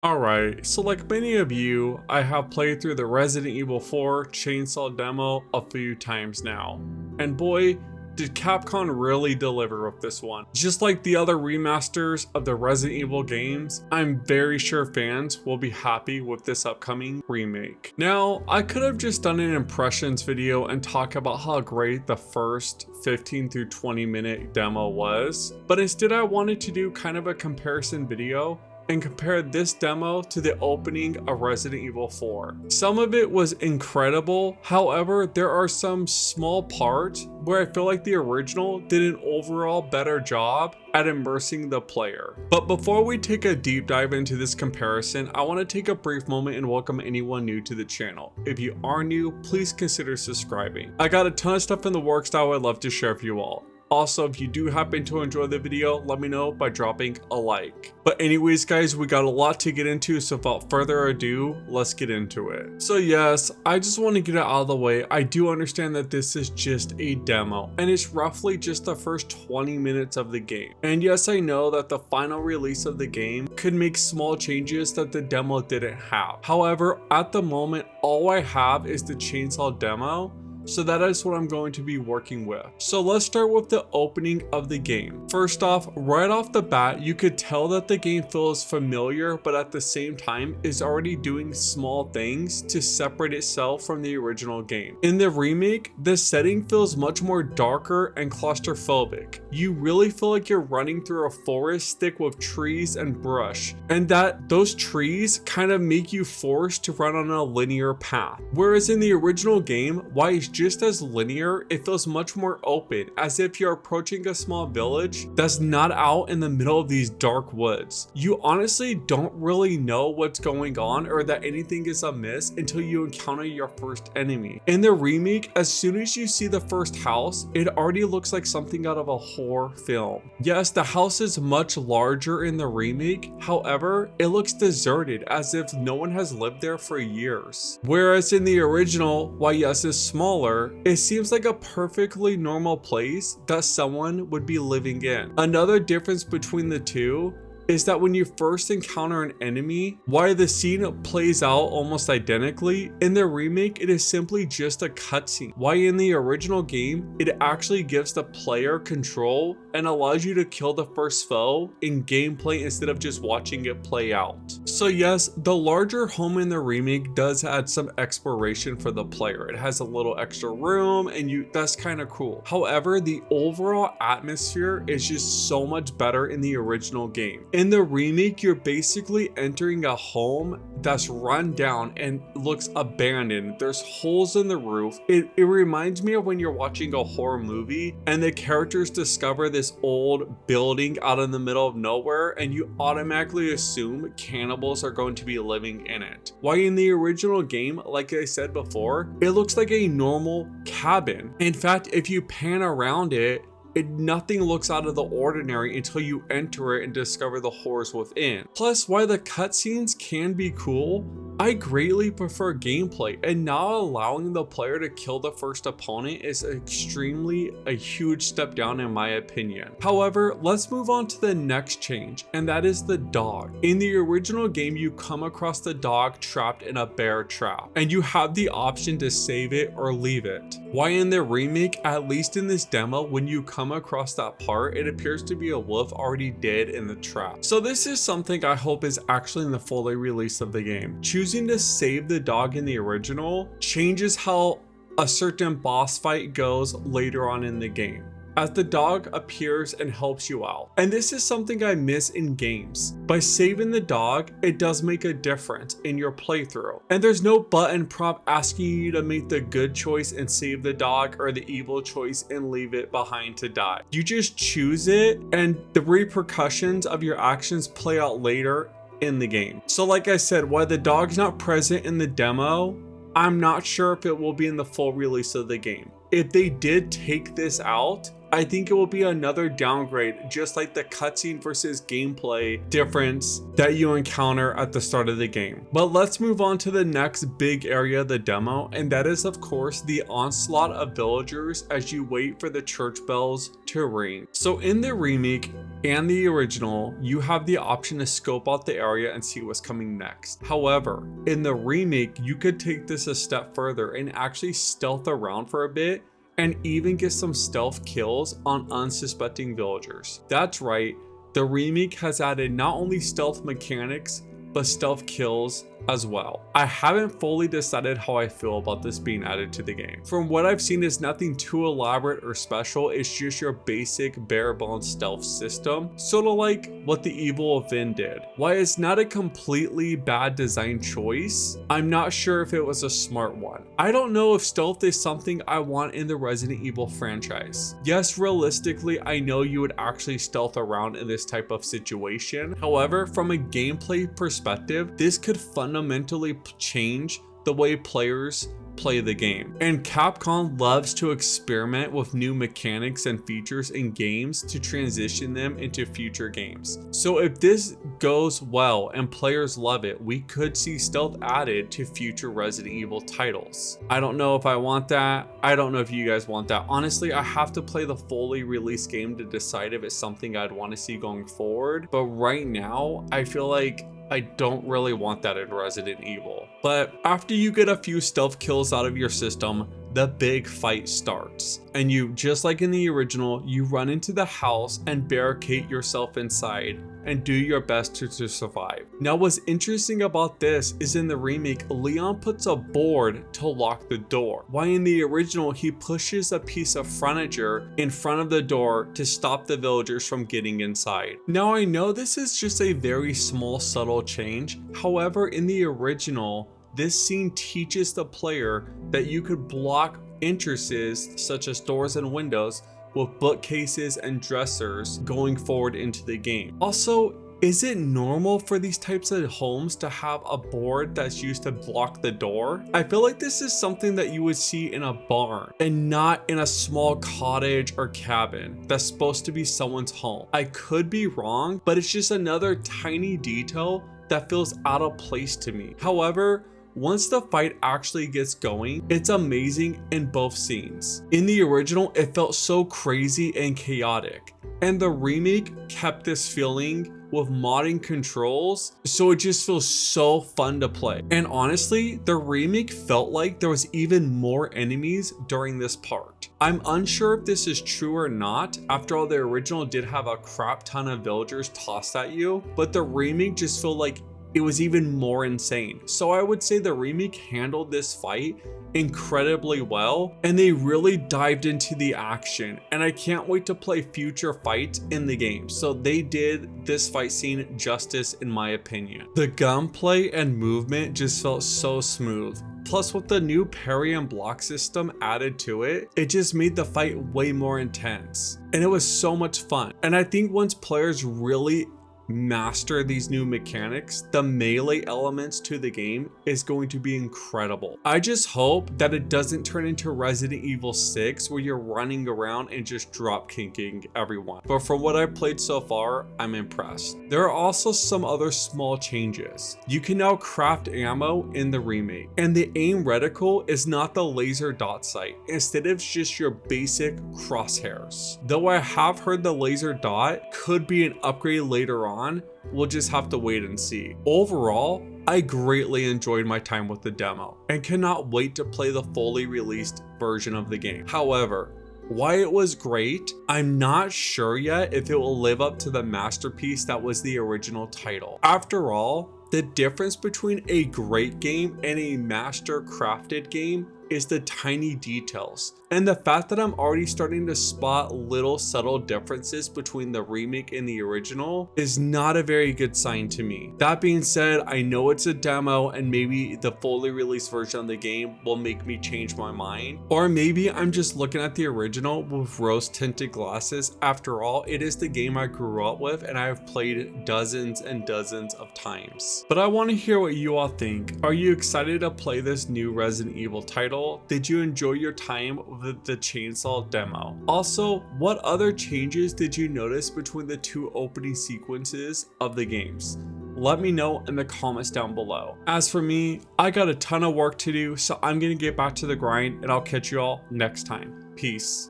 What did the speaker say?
Alright, so like many of you, I have played through the Resident Evil 4 Chainsaw demo a few times now. And boy, did Capcom really deliver with this one. Just like the other remasters of the Resident Evil games, I'm very sure fans will be happy with this upcoming remake. Now, I could have just done an impressions video and talk about how great the first 15 through 20 minute demo was, but instead I wanted to do kind of a comparison video and compared this demo to the opening of Resident Evil 4. Some of it was incredible, however, there are some small parts where I feel like the original did an overall better job at immersing the player. But before we take a deep dive into this comparison, I want to take a brief moment and welcome anyone new to the channel. If you are new, please consider subscribing. I got a ton of stuff in the works that I would love to share with you all. Also, if you do happen to enjoy the video, let me know by dropping a like. But anyways guys, we got a lot to get into, so without further ado, let's get into it. So yes, I just want to get it out of the way. I do understand that this is just a demo, and it's roughly just the first 20 minutes of the game. And yes, I know that the final release of the game could make small changes that the demo didn't have. However, at the moment, all I have is the Chainsaw demo, so that is what I'm going to be working with. So let's start with the opening of the game. First off, right off the bat, you could tell that the game feels familiar, but at the same time is already doing small things to separate itself from the original game. In the remake, the setting feels much more darker and claustrophobic. You really feel like you're running through a forest thick with trees and brush, and that those trees kind of make you forced to run on a linear path. Whereas in the original game, why it's just as linear, it feels much more open, as if you're approaching a small village that's not out in the middle of these dark woods. You honestly don't really know what's going on or that anything is amiss until you encounter your first enemy. In the remake, as soon as you see the first house, it already looks like something out of a horror film. Yes, the house is much larger in the remake, however, it looks deserted as if no one has lived there for years. Whereas in the original, while yes, it's smaller, it seems like a perfectly normal place that someone would be living in. Another difference between the two is that when you first encounter an enemy, while the scene plays out almost identically, in the remake it is simply just a cutscene. While in the original game, it actually gives the player control and allows you to kill the first foe in gameplay instead of just watching it play out. So yes, the larger home in the remake does add some exploration for the player. It has a little extra room and that's kind of cool. However, the overall atmosphere is just so much better in the original game. In the remake, you're basically entering a home that's run down and looks abandoned. There's holes in the roof. It reminds me of when you're watching a horror movie and the characters discover this old building out in the middle of nowhere and you automatically assume cannibals are going to be living in it. While in the original game, like I said before, it looks like a normal cabin. In fact, if you pan around it, nothing looks out of the ordinary until you enter it and discover the horrors within. Plus, while the cutscenes can be cool, I greatly prefer gameplay, and not allowing the player to kill the first opponent is extremely a huge step down in my opinion. However, let's move on to the next change, and that is the dog. In the original game, you come across the dog trapped in a bear trap, and you have the option to save it or leave it. While in the remake, at least in this demo, when you come across that part, it appears to be a wolf already dead in the trap. So this is something I hope is actually in the fully release of the game. Choosing to save the dog in the original changes how a certain boss fight goes later on in the game, as the dog appears and helps you out. And this is something I miss in games. By saving the dog, it does make a difference in your playthrough. And there's no button prompt asking you to make the good choice and save the dog or the evil choice and leave it behind to die. You just choose it, and the repercussions of your actions play out later in the game. So like I said, while the dog's not present in the demo, I'm not sure if it will be in the full release of the game. If they did take this out, I think it will be another downgrade, just like the cutscene versus gameplay difference that you encounter at the start of the game. But let's move on to the next big area of the demo, and that is of course the onslaught of villagers as you wait for the church bells to ring. So in the remake and the original, you have the option to scope out the area and see what's coming next. However, in the remake, you could take this a step further and actually stealth around for a bit and even get some stealth kills on unsuspecting villagers. That's right, the remake has added not only stealth mechanics, but stealth kills as well. I haven't fully decided how I feel about this being added to the game. From what I've seen, it's nothing too elaborate or special, it's just your basic bare bones stealth system, sort of like what the Evil Within did. While it's not a completely bad design choice, I'm not sure if it was a smart one. I don't know if stealth is something I want in the Resident Evil franchise. Yes, realistically, I know you would actually stealth around in this type of situation. However, from a gameplay perspective, this could fundamentally change the way players play the game. And Capcom loves to experiment with new mechanics and features in games to transition them into future games. So if this goes well and players love it, we could see stealth added to future Resident Evil titles. I don't know if I want that. I don't know if you guys want that. Honestly, I have to play the fully released game to decide if it's something I'd want to see going forward. But right now, I feel like I don't really want that in Resident Evil. But after you get a few stealth kills out of your system, the big fight starts. And you, just like in the original, you run into the house and barricade yourself inside and do your best to survive. Now what's interesting about this is in the remake, Leon puts a board to lock the door, while in the original he pushes a piece of furniture in front of the door to stop the villagers from getting inside. Now I know this is just a very small subtle change, however in the original, this scene teaches the player that you could block entrances such as doors and windows with bookcases and dressers going forward into the game. Also, is it normal for these types of homes to have a board that's used to block the door? I feel like this is something that you would see in a barn and not in a small cottage or cabin that's supposed to be someone's home. I could be wrong, but it's just another tiny detail that feels out of place to me. However, once the fight actually gets going, it's amazing in both scenes. In the original, it felt so crazy and chaotic, and the remake kept this feeling with modding controls, so it just feels so fun to play. And honestly, the remake felt like there was even more enemies during this part. I'm unsure if this is true or not. After all, the original did have a crap ton of villagers tossed at you, but the remake just felt like it was even more insane. So I would say the remake handled this fight incredibly well, and they really dived into the action, and I can't wait to play future fights in the game. So they did this fight scene justice in my opinion. The gunplay and movement just felt so smooth. Plus with the new parry and block system added to it, it just made the fight way more intense. And it was so much fun. And I think once players really master these new mechanics, the melee elements to the game is going to be incredible. I just hope that it doesn't turn into Resident Evil 6 where you're running around and just drop kicking everyone. But from what I've played so far, I'm impressed. There are also some other small changes. You can now craft ammo in the remake, and the aim reticle is not the laser dot sight. Instead, it's just your basic crosshairs. Though I have heard the laser dot could be an upgrade later on, we'll just have to wait and see. Overall, I greatly enjoyed my time with the demo and cannot wait to play the fully released version of the game. However, while it was great, I'm not sure yet if it will live up to the masterpiece that was the original title. After all, the difference between a great game and a master crafted game is the tiny details. And the fact that I'm already starting to spot little subtle differences between the remake and the original is not a very good sign to me. That being said, I know it's a demo and maybe the fully released version of the game will make me change my mind. Or maybe I'm just looking at the original with rose tinted glasses. After all, it is the game I grew up with and I have played dozens and dozens of times. But I want to hear what you all think. Are you excited to play this new Resident Evil title? title, did you enjoy your time with the chainsaw demo? Also, what other changes did you notice between the two opening sequences of the games? Let me know in the comments down below. As for me, I got a ton of work to do, so I'm gonna get back to the grind and I'll catch you all next time. Peace.